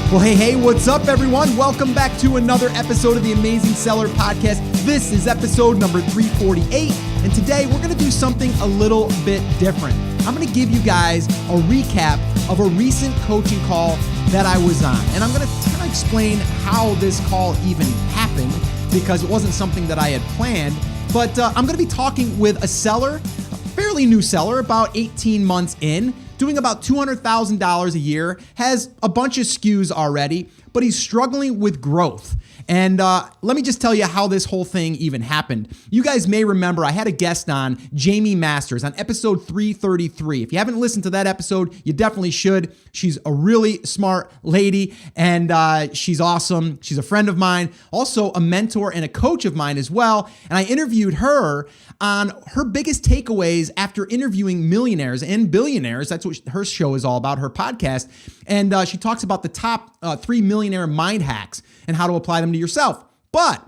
Well, hey, what's up, everyone? Welcome back to another episode of the Amazing Seller Podcast. This is episode number 348, and today we're going to do something a little bit different. I'm going to give you guys a recap of a recent coaching call that I was on, and I'm going to kind of explain how this call even happened because it wasn't something that I had planned, but I'm going to be talking with a seller, a fairly new seller, about 18 months in, doing about $200,000 a year, has a bunch of SKUs already, but he's struggling with growth. And let me just tell you how this whole thing even happened. You guys may remember I had a guest on, Jamie Masters, on episode 333. If you haven't listened to that episode, you definitely should. She's a really smart lady, and she's awesome. She's a friend of mine, also a mentor and a coach of mine as well. And I interviewed her on her biggest takeaways after interviewing millionaires and billionaires. That's what her show is all about, her podcast. And she talks about the top 3 millionaire mind hacks and how to apply them to yourself. But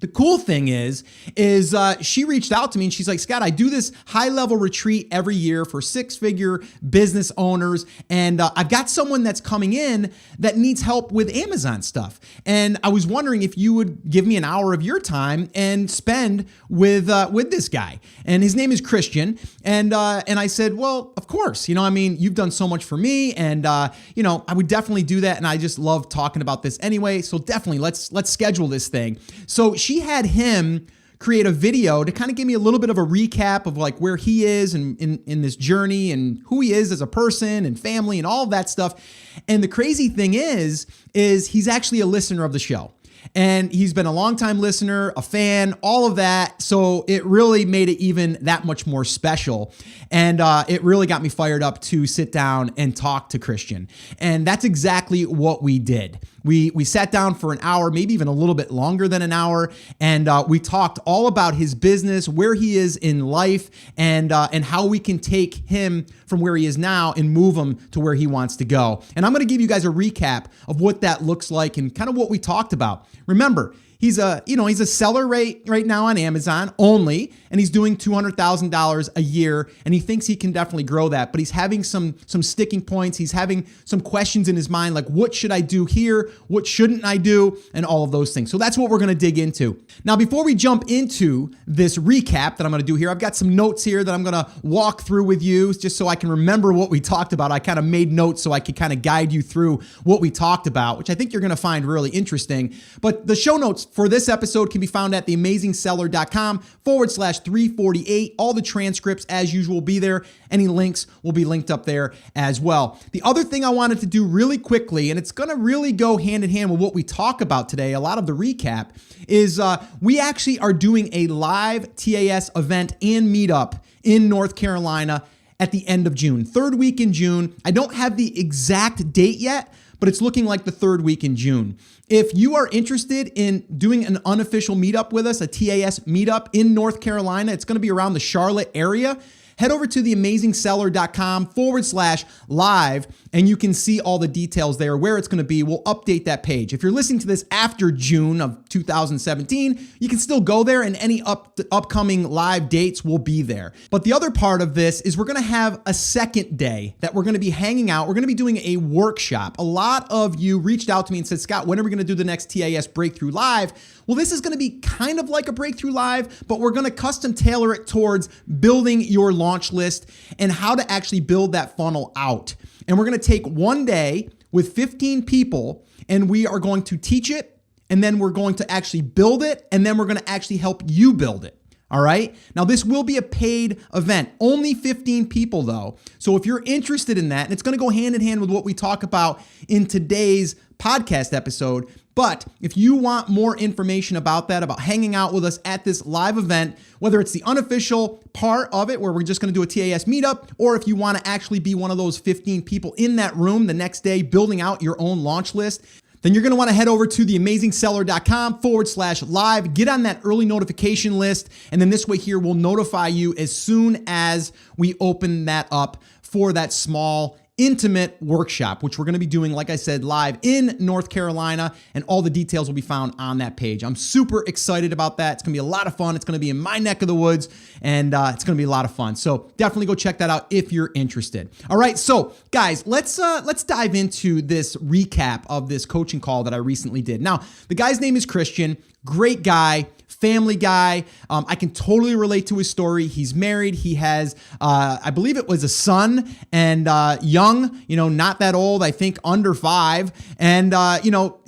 the cool thing is she reached out to me and she's like, Scott, I do this high-level retreat every year for six-figure business owners, and I've got someone that's coming in that needs help with Amazon stuff. And I was wondering if you would give me an hour of your time and spend with this guy. And his name is Christian. And I said, well, of course. You've done so much for me, and I would definitely do that. And I just love talking about this anyway. So definitely let's schedule this thing. So she had him create a video to kind of give me a little bit of a recap of like where he is in this journey and who he is as a person and family and all of that stuff. And the crazy thing is he's actually a listener of the show. And he's been a longtime listener, a fan, all of that. So it really made it even that much more special. And it really got me fired up to sit down and talk to Christian. And that's exactly what we did. We sat down for an hour, maybe even a little bit longer than an hour. And we talked all about his business, where he is in life, and how we can take him from where he is now and move him to where he wants to go. And I'm going to give you guys a recap of what that looks like and kind of what we talked about. Remember, he's a seller right now on Amazon only, and he's doing $200,000 a year, and he thinks he can definitely grow that, but he's having some sticking points. He's having some questions in his mind, like what should I do here? What shouldn't I do? And all of those things. So that's what we're going to dig into. Now, before we jump into this recap that I'm going to do here, I've got some notes here that I'm going to walk through with you just so I can remember what we talked about. I kind of made notes so I could kind of guide you through what we talked about, which I think you're going to find really interesting. But the show notes for this episode can be found at theamazingseller.com/348. All the transcripts, as usual, will be there. Any links will be linked up there as well. The other thing I wanted to do really quickly, and it's going to really go hand in hand with what we talk about today, a lot of the recap, is we actually are doing a live TAS event and meetup in North Carolina at the end of June, third week in June. I don't have the exact date yet, but it's looking like the third week in June. If you are interested in doing an unofficial meetup with us, a TAS meetup in North Carolina, it's going to be around the Charlotte area. Head over to theamazingseller.com/live, and you can see all the details there, where it's going to be. We'll update that page. If you're listening to this after June of 2017, you can still go there, and any upcoming live dates will be there. But the other part of this is we're going to have a second day that we're going to be hanging out. We're going to be doing a workshop. A lot of you reached out to me and said, Scott, when are we going to do the next TAS Breakthrough Live? Well, this is going to be kind of like a Breakthrough Live, but we're going to custom tailor it towards building your launch list and how to actually build that funnel out. And we're going to take one day with 15 people, and we are going to teach it, and then we're going to actually build it, and then we're going to actually help you build it. All right. Now, this will be a paid event, only 15 people though. So if you're interested in that, and it's going to go hand in hand with what we talk about in today's podcast episode. But if you want more information about that, about hanging out with us at this live event, whether it's the unofficial part of it where we're just going to do a TAS meetup, or if you want to actually be one of those 15 people in that room the next day building out your own launch list, then you're going to want to head over to theamazingseller.com/live, get on that early notification list. And then this way here, we'll notify you as soon as we open that up for that small intimate workshop, which we're going to be doing, like I said, live in North Carolina, and all the details will be found on that page. I'm super excited about that. It's going to be a lot of fun. It's going to be in my neck of the woods, and it's going to be a lot of fun. So definitely go check that out if you're interested. All right, so guys, let's dive into this recap of this coaching call that I recently did. Now, the guy's name is Christian. Great guy, family guy. I can totally relate to his story. He's married. He has, I believe it was a son, and young, not that old, I think under 5. And,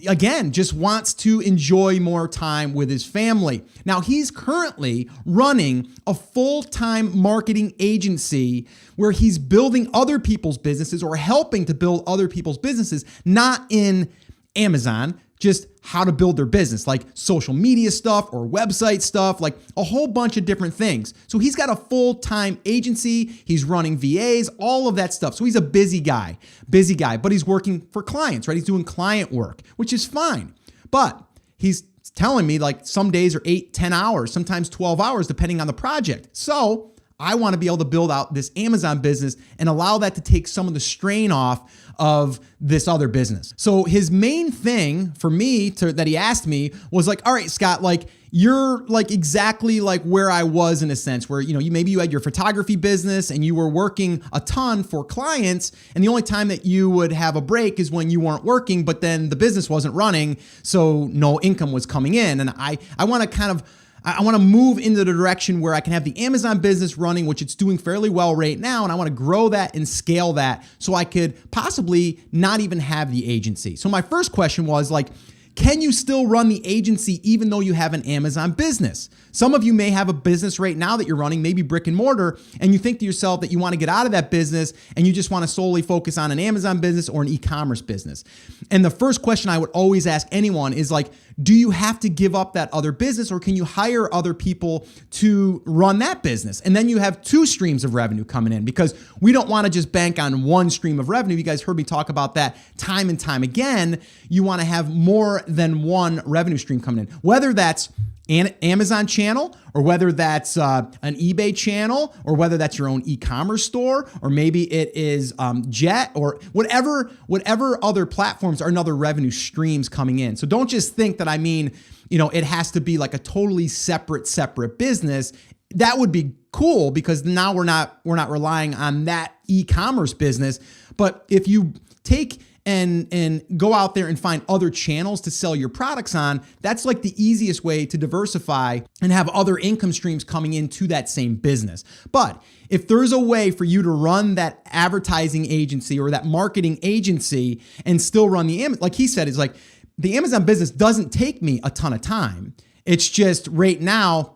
again, just wants to enjoy more time with his family. Now, he's currently running a full-time marketing agency where he's building other people's businesses or helping to build other people's businesses, not in Amazon, just how to build their business, like social media stuff or website stuff, like a whole bunch of different things. So he's got a full-time agency. He's running VAs, all of that stuff. So he's a busy guy, but he's working for clients, right? He's doing client work, which is fine. But he's telling me like some days are 8, 10 hours, sometimes 12 hours, depending on the project. So I want to be able to build out this Amazon business and allow that to take some of the strain off of this other business. So his main thing for me that he asked me was like, all right, Scott, like you're like exactly like where I was in a sense where, maybe you had your photography business and you were working a ton for clients. And the only time that you would have a break is when you weren't working, but then the business wasn't running. So no income was coming in. And I want to move into the direction where I can have the Amazon business running, which it's doing fairly well right now. And I want to grow that and scale that so I could possibly not even have the agency. So my first question was like, can you still run the agency even though you have an Amazon business? Some of you may have a business right now that you're running, maybe brick and mortar, and you think to yourself that you want to get out of that business and you just want to solely focus on an Amazon business or an e-commerce business. And the first question I would always ask anyone is like, do you have to give up that other business or can you hire other people to run that business? And then you have 2 streams of revenue coming in because we don't want to just bank on one stream of revenue. You guys heard me talk about that time and time again. You want to have more than one revenue stream coming in, whether that's an Amazon channel or whether that's an eBay channel or whether that's your own e-commerce store or maybe it is Jet or whatever other platforms are another revenue streams coming in. So don't just think that it has to be like a totally separate business. That would be cool because now we're not relying on that e-commerce business. But if you take and go out there and find other channels to sell your products on, that's like the easiest way to diversify and have other income streams coming into that same business. But if there's a way for you to run that advertising agency or that marketing agency and still run like he said, it's like the Amazon business doesn't take me a ton of time. It's just right now,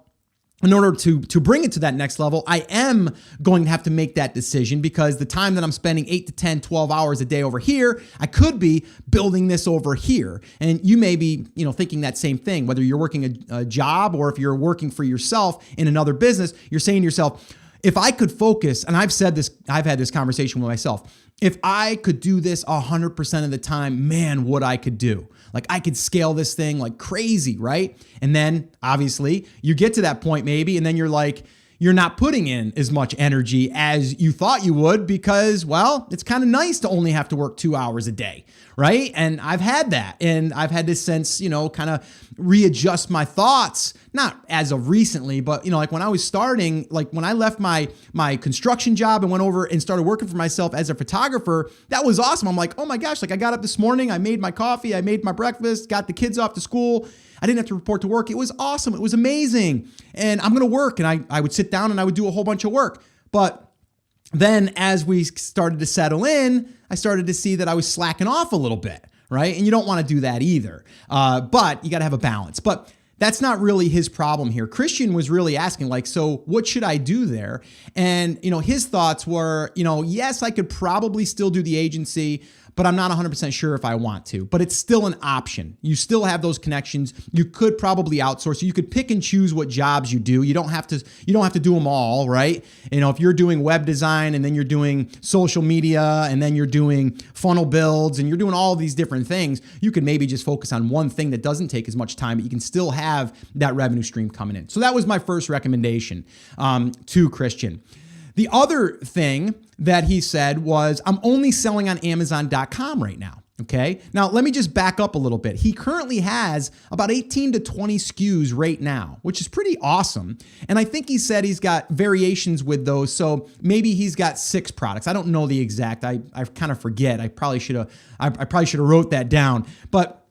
in order to bring it to that next level, I am going to have to make that decision because the time that I'm spending 8 to 10, 12 hours a day over here, I could be building this over here. And you may be, thinking that same thing, whether you're working a job or if you're working for yourself in another business, you're saying to yourself, if I could focus, and I've had this conversation with myself, if I could do this 100% of the time, man, what I could do. Like I could scale this thing like crazy, right? And then obviously you get to that point maybe, and then you're like, you're not putting in as much energy as you thought you would because, well, it's kind of nice to only have to work 2 hours a day, right? And I've had that. And I've had this sense, kind of readjust my thoughts, not as of recently, but, like when I was starting, like when I left my construction job and went over and started working for myself as a photographer, that was awesome. I'm like, oh my gosh, like I got up this morning, I made my coffee, I made my breakfast, got the kids off to school. I didn't have to report to work. It was awesome. It was amazing. And I'm going to work. And I would sit down and I would do a whole bunch of work. But then as we started to settle in, I started to see that I was slacking off a little bit, right? And you don't want to do that either. But you got to have a balance. But that's not really his problem here. Christian was really asking like, so what should I do there? And, his thoughts were, yes, I could probably still do the agency, but I'm not 100% sure if I want to, but it's still an option. You still have those connections. You could probably outsource. You could pick and choose what jobs you do. You don't have to do them all, right? If you're doing web design and then you're doing social media and then you're doing funnel builds and you're doing all these different things, you could maybe just focus on one thing that doesn't take as much time, but you can still have that revenue stream coming in. So that was my first recommendation to Christian. The other thing that he said was, I'm only selling on Amazon.com right now. Okay. Now, let me just back up a little bit. He currently has about 18 to 20 SKUs right now, which is pretty awesome. And I think he said he's got variations with those. So maybe he's got 6 products. I don't know the exact. I kind of forget. I probably should have wrote that down. But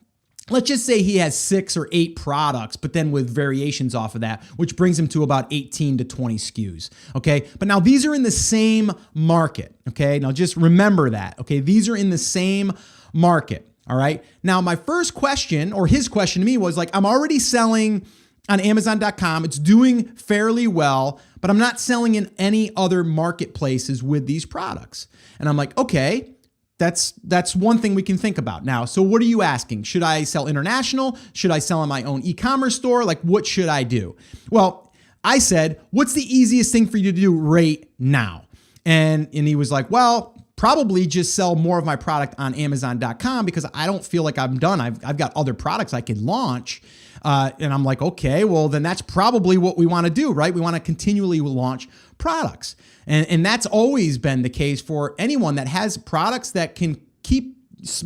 let's just say he has 6 or 8 products, but then with variations off of that, which brings him to about 18 to 20 SKUs. Okay. But now these are in the same market. Okay. Now just remember that. Okay. These are in the same market. All right. Now, my first question, or his question to me, was like, I'm already selling on Amazon.com. It's doing fairly well, but I'm not selling in any other marketplaces with these products. And I'm like, okay, that's one thing we can think about now. So what are you asking? Should I sell international? Should I sell in my own e-commerce store? Like, what should I do? Well, I said, what's the easiest thing for you to do right now? And he was like, well, probably just sell more of my product on Amazon.com because I don't feel like I'm done. I've got other products I can launch. And I'm like, okay, well, then that's probably what we want to do, right? We want to continually launch products. And that's always been the case for anyone that has products that can keep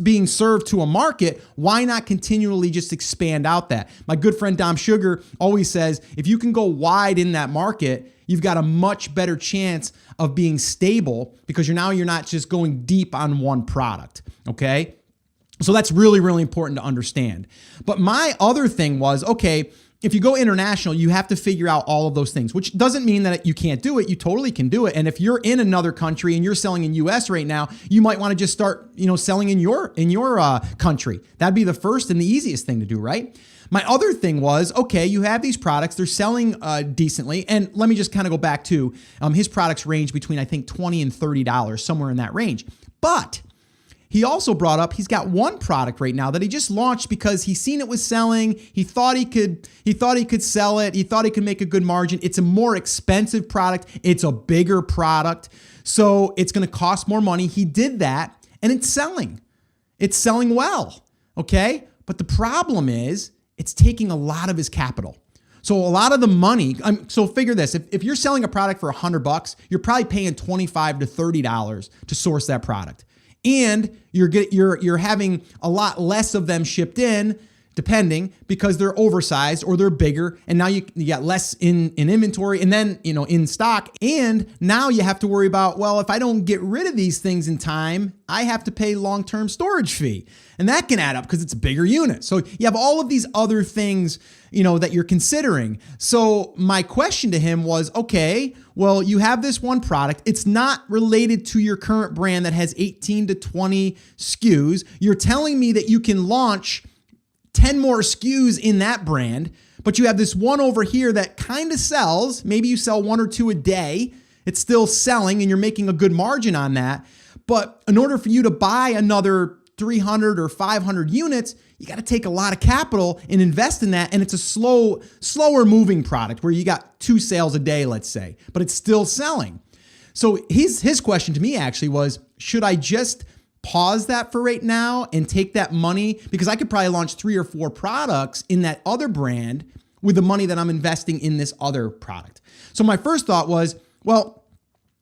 being served to a market. Why not continually just expand out that? My good friend Dom Sugar always says, if you can go wide in that market, you've got a much better chance of being stable because you're not just going deep on one product. Okay. So that's really, really important to understand. But my other thing was, okay, if you go international, you have to figure out all of those things, which doesn't mean that you can't do it. You totally can do it. And if you're in another country and you're selling in US right now, you might want to just start, selling in your country. That'd be the first and the easiest thing to do, right? My other thing was, okay, you have these products, they're selling decently. And let me just kind of go back to his products range between, I think, $20 and $30, somewhere in that range. But he also brought up he's got one product right now that he just launched because he's seen it was selling. He thought he could sell it. He thought he could make a good margin. It's a more expensive product. It's a bigger product. So it's going to cost more money. He did that and it's selling. It's selling well. Okay. But the problem is it's taking a lot of his capital. So a lot of the money, so figure this, if you're selling a product for $100, you're probably paying $25 to $30 to source that product. And you're having a lot less of them shipped in, depending, because they're oversized or they're bigger. And now you got less in inventory and then, in stock. And now you have to worry about, well, if I don't get rid of these things in time, I have to pay long-term storage fee. And that can add up because it's a bigger unit. So you have all of these other things, that you're considering. So my question to him was, okay, well, you have this one product. It's not related to your current brand that has 18 to 20 SKUs. You're telling me that you can launch 10 more SKUs in that brand, but you have this one over here that kind of sells. Maybe you sell 1 or 2 a day. It's still selling and you're making a good margin on that. But in order for you to buy another 300 or 500 units, you got to take a lot of capital and invest in that. And it's a slower moving product where you got 2 sales a day, let's say, but it's still selling. So his question to me actually was, should I just pause that for right now and take that money? Because I could probably launch 3 or 4 products in that other brand with the money that I'm investing in this other product. So my first thought was, well,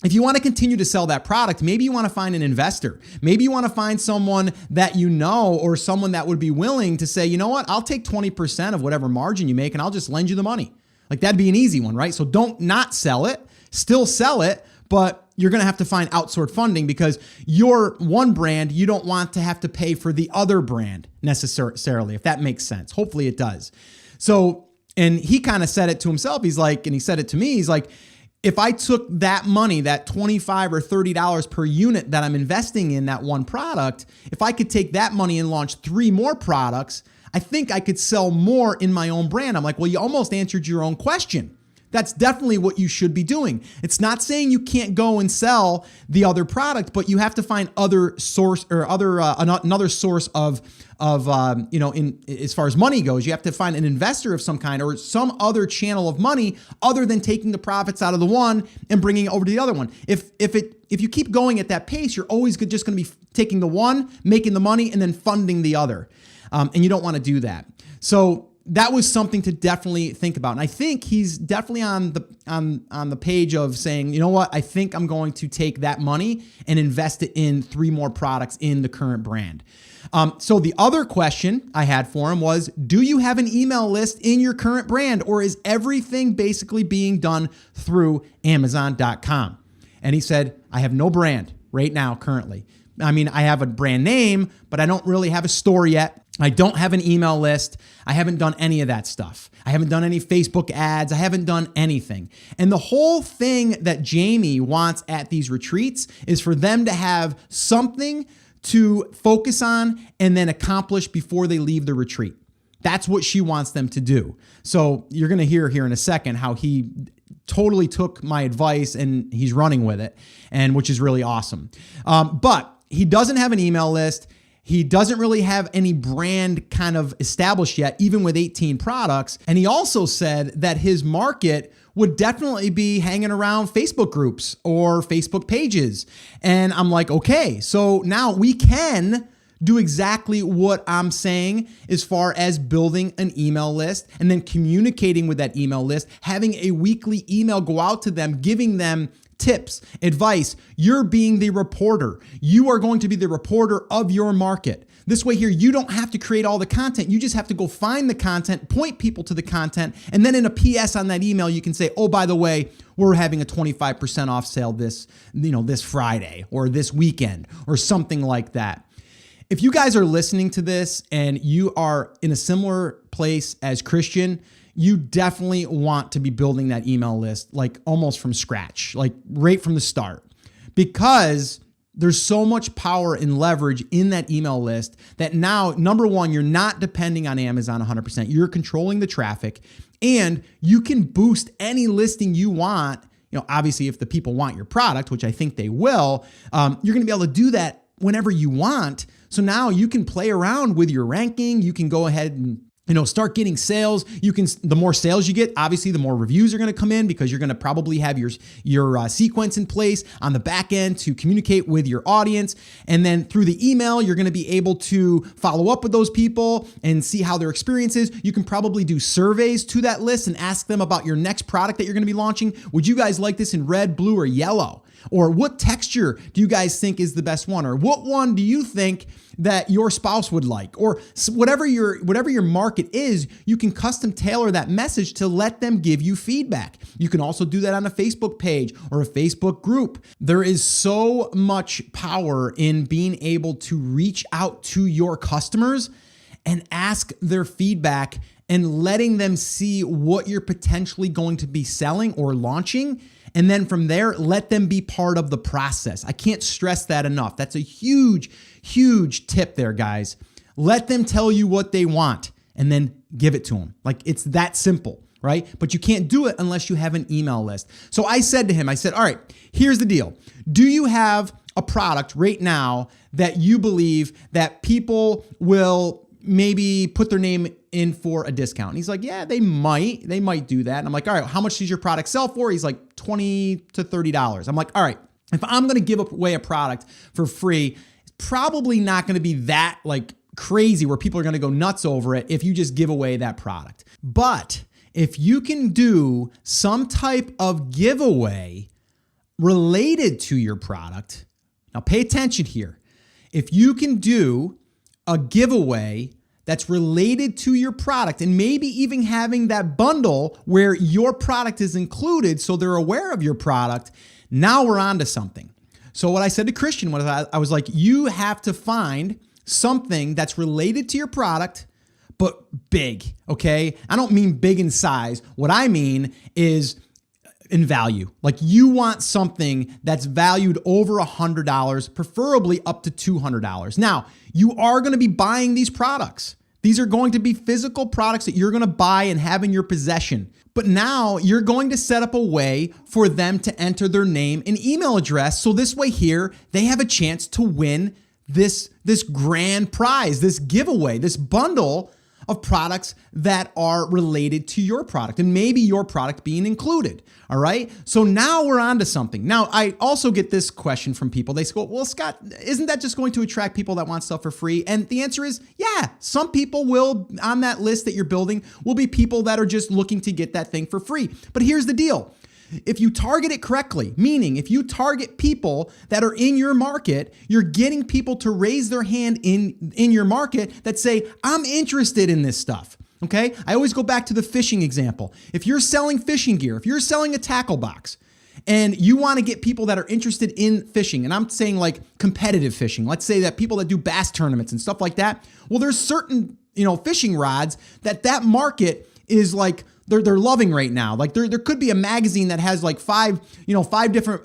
if you want to continue to sell that product, maybe you want to find an investor. Maybe you want to find someone that or someone that would be willing to say, you know what, I'll take 20% of whatever margin you make and I'll just lend you the money. Like that'd be an easy one, right? So don't not sell it, still sell it, but you're going to have to find outsourced funding because your one brand, you don't want to have to pay for the other brand necessarily, if that makes sense. Hopefully it does. So, and he kind of said it to himself. He's like, and he said it to me, he's like, if I took that money, that $25 or $30 per unit that I'm investing in that one product, if I could take that money and launch 3 more products, I think I could sell more in my own brand. I'm like, well, you almost answered your own question. That's definitely what you should be doing. It's not saying you can't go and sell the other product, but you have to find another source of as far as money goes. You have to find an investor of some kind or some other channel of money other than taking the profits out of the one and bringing it over to the other one. If you keep going at that pace, you're always just going to be taking the one, making the money, and then funding the other. And you don't want to do that. So that was something to definitely think about. And I think he's definitely on the page of saying, you know what, I think I'm going to take that money and invest it in 3 more products in the current brand. So the other question I had for him was, do you have an email list in your current brand, or is everything basically being done through Amazon.com? And he said, I have no brand right now currently. I mean, I have a brand name, but I don't really have a store yet. I don't have an email list. I haven't done any of that stuff. I haven't done any Facebook ads. I haven't done anything. And the whole thing that Jamie wants at these retreats is for them to have something to focus on and then accomplish before they leave the retreat. That's what she wants them to do. So you're going to hear here in a second how he totally took my advice and he's running with it, and which is really awesome. But he doesn't have an email list. He doesn't really have any brand kind of established yet, even with 18 products. And he also said that his market would definitely be hanging around Facebook groups or Facebook pages. And I'm like, okay, so now we can do exactly what I'm saying as far as building an email list and then communicating with that email list, having a weekly email go out to them, giving them tips, advice. You're being the reporter. You are going to be the reporter of your market. This way here, you don't have to create all the content. You just have to go find the content, point people to the content, and then in a PS on that email, you can say, oh, by the way, we're having a 25% off sale this Friday or this weekend or something like that. If you guys are listening to this and you are in a similar place as Christian, you definitely want to be building that email list like almost from scratch, like right from the start, because there's so much power and leverage in that email list that now, number one, you're not depending on Amazon 100%. You're controlling the traffic and you can boost any listing you want. You know, obviously, if the people want your product, which I think they will, you're going to be able to do that whenever you want. So now you can play around with your ranking. You can go ahead and start getting sales. The more sales you get, obviously, the more reviews are going to come in because you're going to probably have your sequence in place on the back end to communicate with your audience. And then through the email, you're going to be able to follow up with those people and see how their experience is. You can probably do surveys to that list and ask them about your next product that you're going to be launching. Would you guys like this in red, blue, or yellow? Or what texture do you guys think is the best one? Or what one do you think that your spouse would like? Or whatever your market is, you can custom tailor that message to let them give you feedback. You can also do that on a Facebook page or a Facebook group. There is so much power in being able to reach out to your customers and ask their feedback and letting them see what you're potentially going to be selling or launching. And then from there, let them be part of the process. I can't stress that enough. That's a huge, huge tip there, guys. Let them tell you what they want and then give it to them. Like, it's that simple, right? But you can't do it unless you have an email list. So I said to him, all right, here's the deal. Do you have a product right now that you believe that people will maybe put their name in for a discount? And he's like, yeah, they might do that. And I'm like, all right, how much does your product sell for? He's like, $20 to $30. I'm like, all right, if I'm going to give away a product for free, it's probably not going to be that like crazy where people are going to go nuts over it if you just give away that product. But if you can do some type of giveaway related to your product, now pay attention here. If you can do a giveaway that's related to your product and maybe even having that bundle where your product is included so they're aware of your product, now we're on to something. So what I said to Christian was, I was like, you have to find something that's related to your product, but big, okay? I don't mean big in size. What I mean is in value. Like, you want something that's valued over $100, preferably up to $200. Now, you are going to be buying these products. These are going to be physical products that you're going to buy and have in your possession. But now you're going to set up a way for them to enter their name and email address. So this way here, they have a chance to win this grand prize, this giveaway, this bundle of products that are related to your product and maybe your product being included. All right. So now we're on to something. Now, I also get this question from people. They say, well, Scott, isn't that just going to attract people that want stuff for free? And the answer is, yeah, some people will on that list that you're building will be people that are just looking to get that thing for free. But here's the deal. If you target it correctly, meaning if you target people that are in your market, you're getting people to raise their hand in your market that say, I'm interested in this stuff. Okay. I always go back to the fishing example. If you're selling fishing gear, if you're selling a tackle box and you want to get people that are interested in fishing, and I'm saying like competitive fishing, let's say that people that do bass tournaments and stuff like that. Well, there's certain, fishing rods that market is like, they're loving right now. Like there could be a magazine that has like five different,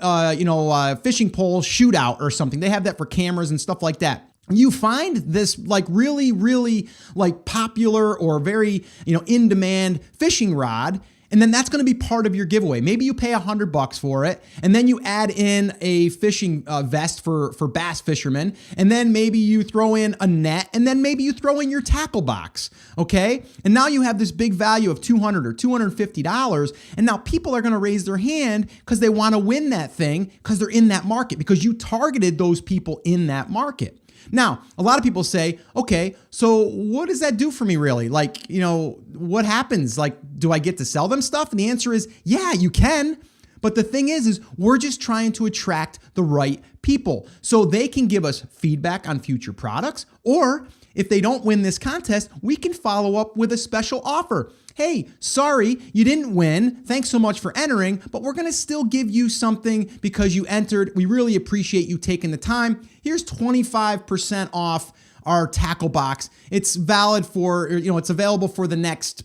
fishing pole shootout or something. They have that for cameras and stuff like that. You find this like really, really like popular or very, in demand fishing rod. And then that's going to be part of your giveaway. Maybe you pay $100 for it, and then you add in a fishing vest for bass fishermen, and then maybe you throw in a net, and then maybe you throw in your tackle box, okay? And now you have this big value of $200 or $250, and now people are going to raise their hand because they want to win that thing because they're in that market, because you targeted those people in that market. Now, a lot of people say, okay, so what does that do for me really? Like, what happens? Like, do I get to sell them stuff? And the answer is, yeah, you can. But the thing is we're just trying to attract the right people so they can give us feedback on future products. Or if they don't win this contest, we can follow up with a special offer. Hey, sorry, you didn't win. Thanks so much for entering, but we're going to still give you something because you entered. We really appreciate you taking the time. Here's 25% off our tackle box. It's valid for, it's available for the next,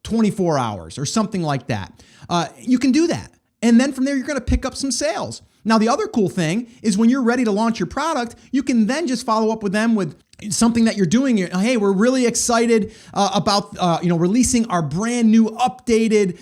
24 hours or something like that. You can do that. And then from there, you're going to pick up some sales. Now, the other cool thing is when you're ready to launch your product, you can then just follow up with them with something that you're doing. Hey, we're really excited about releasing our brand new updated,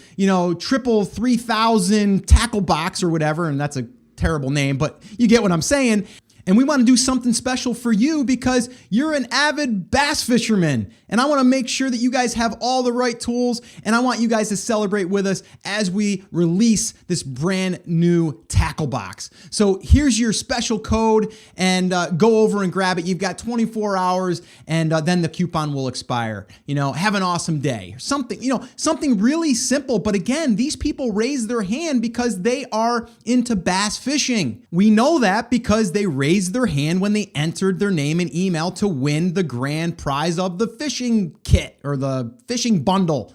triple 3000 tackle box or whatever. And that's a terrible name, but you get what I'm saying. And we want to do something special for you because you're an avid bass fisherman. And I want to make sure that you guys have all the right tools. And I want you guys to celebrate with us as we release this brand new tackle box. So here's your special code and go over and grab it. You've got 24 hours and then the coupon will expire. Have an awesome day. Something really simple. But again, these people raise their hand because they are into bass fishing. We know that because they raised their hand when they entered their name and email to win the grand prize of the fishing kit or the fishing bundle.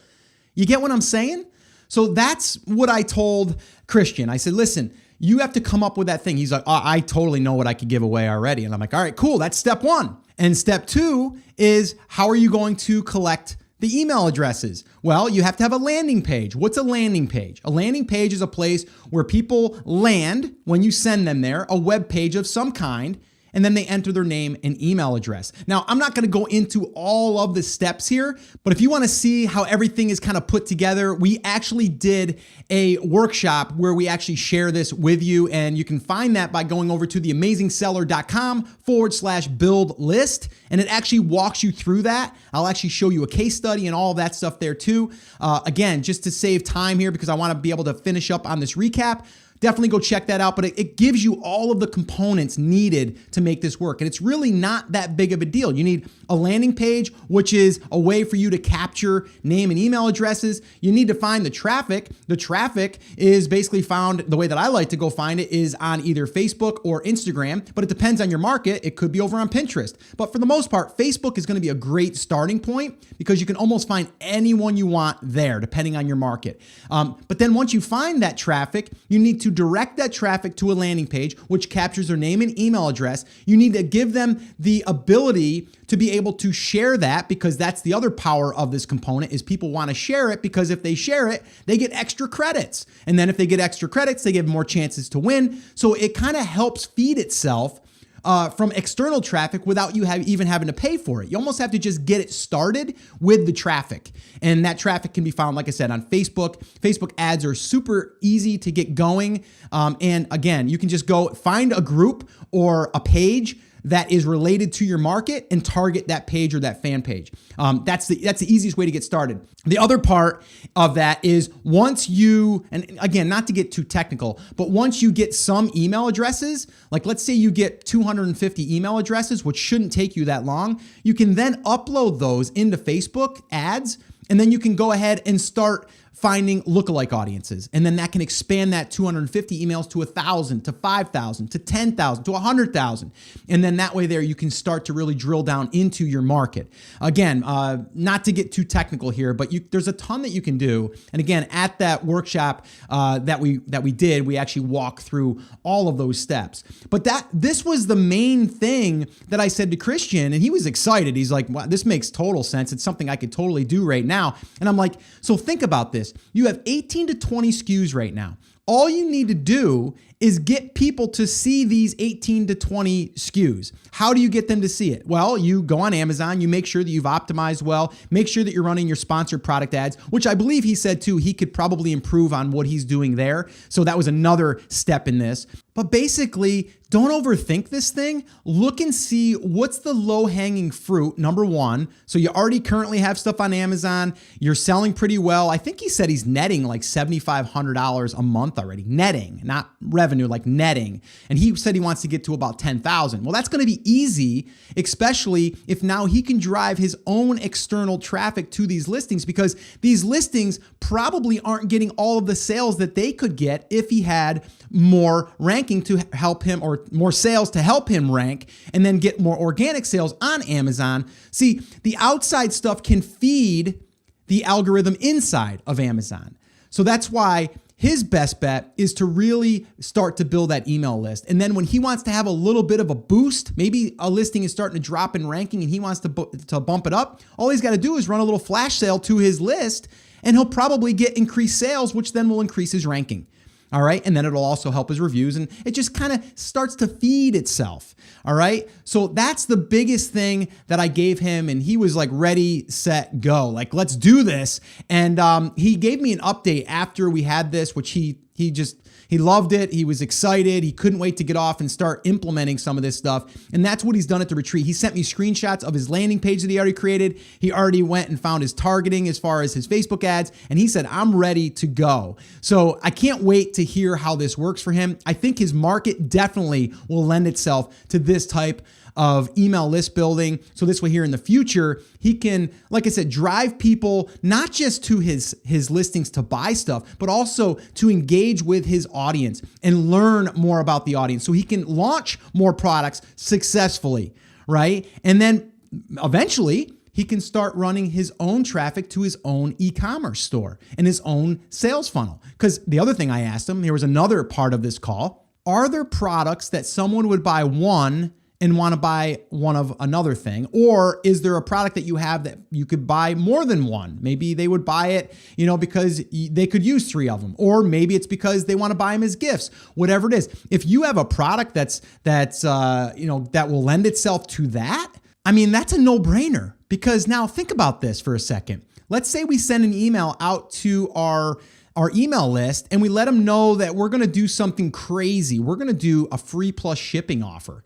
You get what I'm saying? So that's what I told Christian. I said, listen, you have to come up with that thing. He's like, oh, I totally know what I could give away already. And I'm like, all right, cool. That's step one. And step two is how are you going to collect the email addresses? Well, you have to have a landing page. What's a landing page? A landing page is a place where people land when you send them there, a web page of some kind, and then they enter their name and email address. Now, I'm not going to go into all of the steps here, but if you want to see how everything is kind of put together, we actually did a workshop where we actually share this with you, and you can find that by going over to theamazingseller.com/build list, and it actually walks you through that. I'll actually show you a case study and all of that stuff there too. Again, just to save time here because I want to be able to finish up on this recap. Definitely go check that out, but it gives you all of the components needed to make this work. And it's really not that big of a deal. You need a landing page, which is a way for you to capture name and email addresses. You need to find the traffic. The traffic is basically found, the way that I like to go find it is on either Facebook or Instagram, but it depends on your market. It could be over on Pinterest. But for the most part, Facebook is going to be a great starting point because you can almost find anyone you want there, depending on your market. But then once you find that traffic, you need to direct that traffic to a landing page, which captures their name and email address. You need to give them the ability to be able to share that, because that's the other power of this component is people want to share it, because if they share it, they get extra credits. And then if they get extra credits, they get more chances to win. So it kind of helps feed itself from external traffic without you even having to pay for it. You almost have to just get it started with the traffic. And that traffic can be found, like I said, on Facebook. Facebook ads are super easy to get going. And again, you can just go find a group or a page that is related to your market and target that page or that fan page. That's the easiest way to get started. The other part of that is once you, and again, not to get too technical, but once you get some email addresses, like let's say you get 250 email addresses, which shouldn't take you that long, you can then upload those into Facebook ads, and then you can go ahead and start finding lookalike audiences. And then that can expand that 250 emails to 1,000, to 5,000, to 10,000, to 100,000. And then that way there you can start to really drill down into your market. Again, not to get too technical here, but there's a ton that you can do. And again, at that workshop that we did, we actually walked through all of those steps. But this was the main thing that I said to Christian, and he was excited. He's like, wow, this makes total sense. It's something I could totally do right now. And I'm like, so think about this. You have 18 to 20 SKUs right now. All you need to do is get people to see these 18 to 20 SKUs. How do you get them to see it? Well, you go on Amazon, you make sure that you've optimized well, make sure that you're running your sponsored product ads, which I believe he said too, he could probably improve on what he's doing there. So that was another step in this. But basically, don't overthink this thing. Look and see what's the low-hanging fruit, number one. So you already currently have stuff on Amazon. You're selling pretty well. I think he said he's netting like $7,500 a month already. Netting, not revenue, like netting. And he said he wants to get to about 10,000. Well, that's going to be easy, especially if now he can drive his own external traffic to these listings, because these listings probably aren't getting all of the sales that they could get if he had more ranking to help him, or more sales to help him rank, and then get more organic sales on Amazon. See, the outside stuff can feed the algorithm inside of Amazon. So that's why his best bet is to really start to build that email list. And then when he wants to have a little bit of a boost, maybe a listing is starting to drop in ranking and he wants to bump it up, all he's got to do is run a little flash sale to his list, and he'll probably get increased sales, which then will increase his ranking. All right. And then it'll also help his reviews, and it just kind of starts to feed itself. All right. So that's the biggest thing that I gave him. And he was like, ready, set, go. Like, let's do this. And he gave me an update after we had this, which he loved it. He was excited. He couldn't wait to get off and start implementing some of this stuff. And that's what he's done at the retreat. He sent me screenshots of his landing page that he already created. He already went and found his targeting as far as his Facebook ads. And he said, I'm ready to go. So I can't wait to hear how this works for him. I think his market definitely will lend itself to this type of email list building. So this way here in the future, he can, like I said, drive people not just to his listings to buy stuff, but also to engage with his audience and learn more about the audience so he can launch more products successfully, right? And then eventually he can start running his own traffic to his own e-commerce store and his own sales funnel. Because the other thing I asked him, here was another part of this call, are there products that someone would buy one and want to buy one of another thing? Or is there a product that you have that you could buy more than one? Maybe they would buy it, because they could use 3 of them. Or maybe it's because they want to buy them as gifts, whatever it is. If you have a product that will lend itself to that, I mean, that's a no-brainer. Because now think about this for a second. Let's say we send an email out to our email list and we let them know that we're going to do something crazy. We're going to do a free plus shipping offer.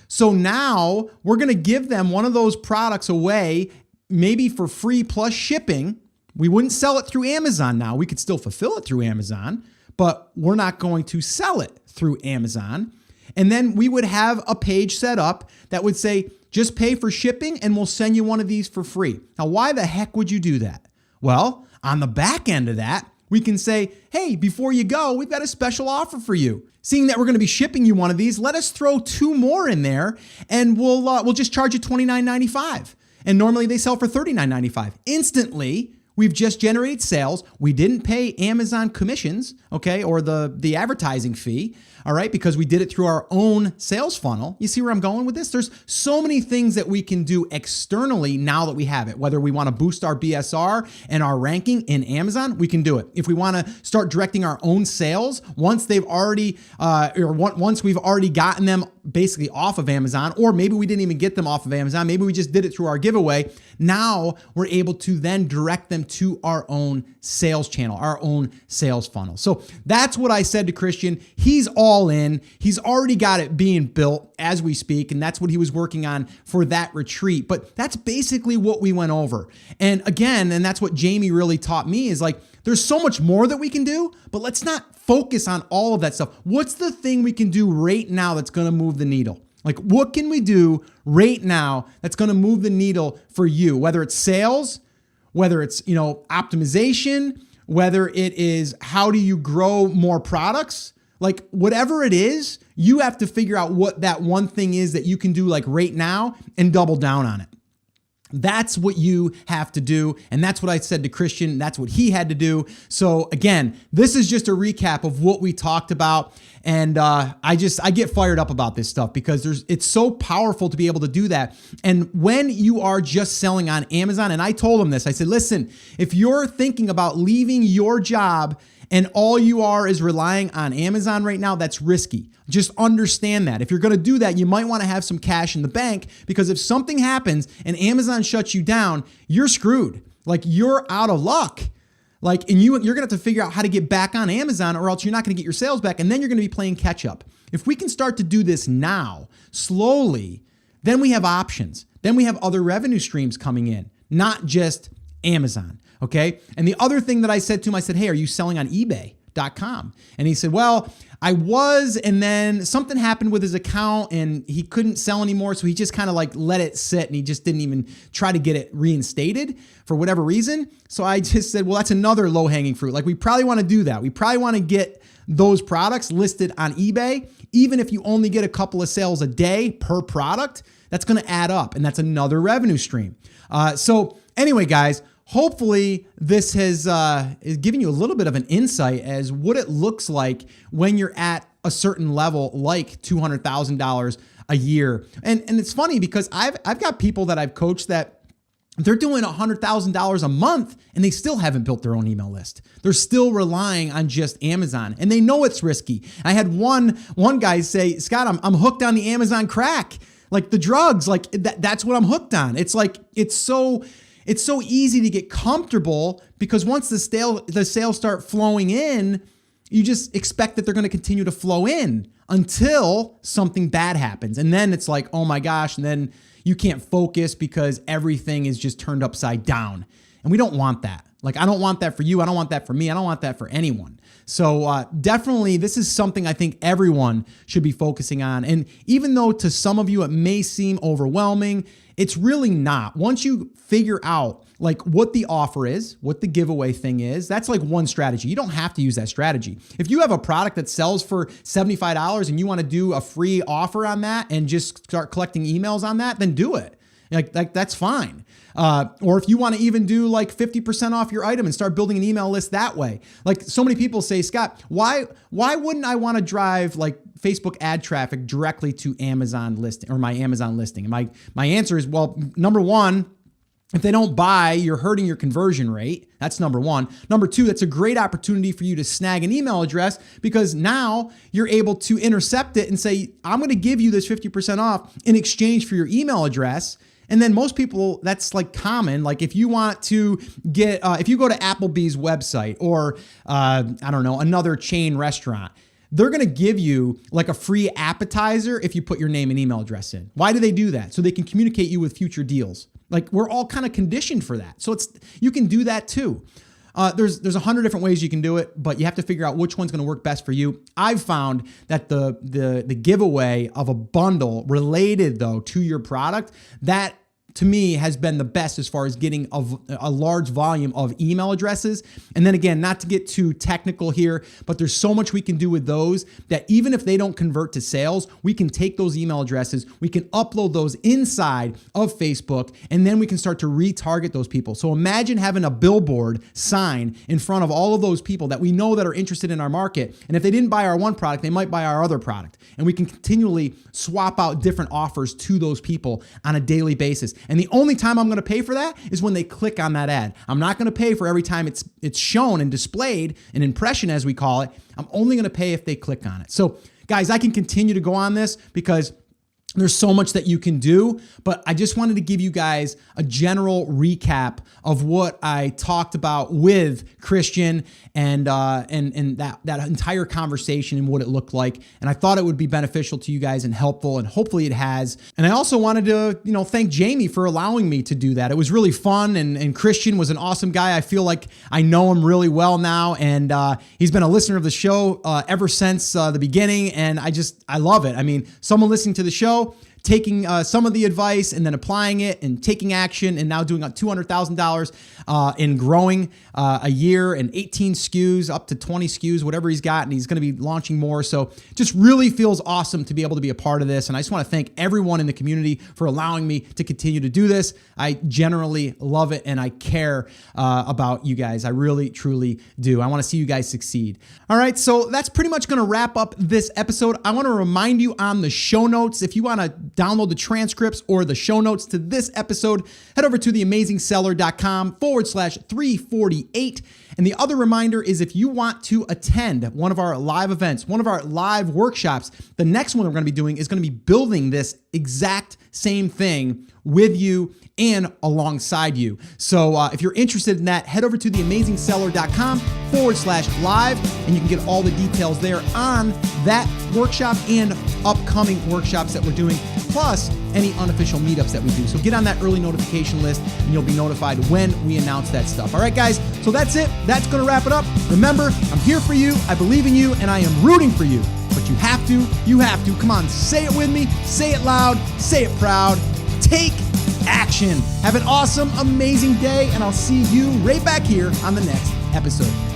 So now we're going to give them one of those products away, maybe for free plus shipping. We wouldn't sell it through Amazon now. We could still fulfill it through Amazon, but we're not going to sell it through Amazon. And then we would have a page set up that would say, just pay for shipping and we'll send you one of these for free. Now, why the heck would you do that? Well, on the back end of that, we can say, hey, before you go, we've got a special offer for you. Seeing that we're going to be shipping you one of these, let us throw 2 more in there and we'll just charge you $29.95. And normally they sell for $39.95. Instantly, we've just generated sales. We didn't pay Amazon commissions, okay, or the advertising fee, all right, because we did it through our own sales funnel. You see where I'm going with this? There's so many things that we can do externally now that we have it. Whether we want to boost our BSR and our ranking in Amazon, we can do it. If we want to start directing our own sales, once they've already, once we've already gotten them basically off of Amazon, or maybe we didn't even get them off of Amazon. Maybe we just did it through our giveaway. Now we're able to then direct them to our own sales channel, our own sales funnel. So that's what I said to Christian. He's all in. He's already got it being built as we speak, and that's what he was working on for that retreat. But that's basically what we went over. And again, and that's what Jamie really taught me, is like, there's so much more that we can do, but let's not focus on all of that stuff. What's the thing we can do right now that's going to move the needle? Like, what can we do right now that's going to move the needle for you? Whether it's sales, whether it's, optimization, whether it is how do you grow more products, like whatever it is, you have to figure out what that one thing is that you can do like right now and double down on it. That's what you have to do. And that's what I said to Christian. That's what he had to do. So again, this is just a recap of what we talked about. And I get fired up about this stuff because it's so powerful to be able to do that. And when you are just selling on Amazon, and I told him this, I said, listen, if you're thinking about leaving your job and all you are is relying on Amazon right now, that's risky. Just understand that. If you're going to do that, you might want to have some cash in the bank, because if something happens and Amazon shuts you down, you're screwed. Like, you're out of luck. Like, and you're going to have to figure out how to get back on Amazon, or else you're not going to get your sales back. And then you're going to be playing catch up. If we can start to do this now, slowly, then we have options. Then we have other revenue streams coming in, not just Amazon. Okay. And the other thing that I said to him, I said, hey, are you selling on eBay.com? And he said, well, I was, and then something happened with his account and he couldn't sell anymore. So he just kind of like let it sit, and he just didn't even try to get it reinstated for whatever reason. So I just said, well, that's another low hanging fruit. Like, we probably want to do that. We probably want to get those products listed on eBay. Even if you only get a couple of sales a day per product, that's going to add up, and that's another revenue stream. So anyway, guys, hopefully this is giving you a little bit of an insight as what it looks like when you're at a certain level, like $200,000 a year. And it's funny because I've got people that I've coached that they're doing $100,000 a month and they still haven't built their own email list. They're still relying on just Amazon, and they know it's risky. I had one guy say, Scott, I'm hooked on the Amazon crack, like the drugs, like that's what I'm hooked on. It's like, it's so easy to get comfortable, because once the sales start flowing in, you just expect that they're going to continue to flow in until something bad happens. And then it's like, oh my gosh. And then you can't focus because everything is just turned upside down. And we don't want that. Like, I don't want that for you. I don't want that for me. I don't want that for anyone. So definitely, this is something I think everyone should be focusing on. And even though to some of you it may seem overwhelming, it's really not. Once you figure out like what the offer is, what the giveaway thing is, that's like one strategy. You don't have to use that strategy. If you have a product that sells for $75 and you want to do a free offer on that and just start collecting emails on that, then do it. Like that's fine. Or if you want to even do like 50% off your item and start building an email list that way. Like, so many people say, Scott, why wouldn't I want to drive like Facebook ad traffic directly to Amazon listing or my Amazon listing? And my answer is, well, number one, if they don't buy, you're hurting your conversion rate. That's number one. Number two, that's a great opportunity for you to snag an email address, because now you're able to intercept it and say, I'm going to give you this 50% off in exchange for your email address. And then most people, that's like common. Like, if you want to get, if you go to Applebee's website or, I don't know, another chain restaurant, they're going to give you like a free appetizer if you put your name and email address in. Why do they do that? So they can communicate you with future deals. Like, we're all kind of conditioned for that. So you can do that too. There's 100 different ways you can do it, but you have to figure out which one's going to work best for you. I've found that the giveaway of a bundle related though to your product, that to me has been the best as far as getting a large volume of email addresses. And then again, not to get too technical here, but there's so much we can do with those that even if they don't convert to sales, we can take those email addresses, we can upload those inside of Facebook, and then we can start to retarget those people. So imagine having a billboard sign in front of all of those people that we know that are interested in our market. And if they didn't buy our one product, they might buy our other product. And we can continually swap out different offers to those people on a daily basis. And the only time I'm going to pay for that is when they click on that ad. I'm not going to pay for every time it's shown and displayed, an impression as we call it. I'm only going to pay if they click on it. So guys, I can continue to go on this because there's so much that you can do, but I just wanted to give you guys a general recap of what I talked about with Christian and that entire conversation and what it looked like. And I thought it would be beneficial to you guys and helpful, and hopefully it has. And I also wanted to, thank Jamie for allowing me to do that. It was really fun, and Christian was an awesome guy. I feel like I know him really well now, and he's been a listener of the show ever since the beginning, and I love it. I mean, someone listening to the show, taking some of the advice and then applying it and taking action, and now doing $200,000 in growing a year and 18 SKUs up to 20 SKUs, whatever he's got, and he's going to be launching more. So just really feels awesome to be able to be a part of this. And I just want to thank everyone in the community for allowing me to continue to do this. I generally love it, and I care about you guys. I really, truly do. I want to see you guys succeed. All right, so that's pretty much going to wrap up this episode. I want to remind you on the show notes, if you want to download the transcripts or the show notes to this episode, head over to theamazingseller.com/348. And the other reminder is, if you want to attend one of our live events, one of our live workshops, the next one we're going to be doing is going to be building this exact same thing with you and alongside you. So if you're interested in that, head over to theamazingseller.com/live, and you can get all the details there on that workshop and upcoming workshops that we're doing, plus any unofficial meetups that we do. So get on that early notification list, and you'll be notified when we announce that stuff. All right, guys, so that's it. That's going to wrap it up. Remember, I'm here for you. I believe in you, and I am rooting for you. But you have to. Come on, say it with me. Say it loud. Say it proud. Take action. Have an awesome, amazing day, and I'll see you right back here on the next episode.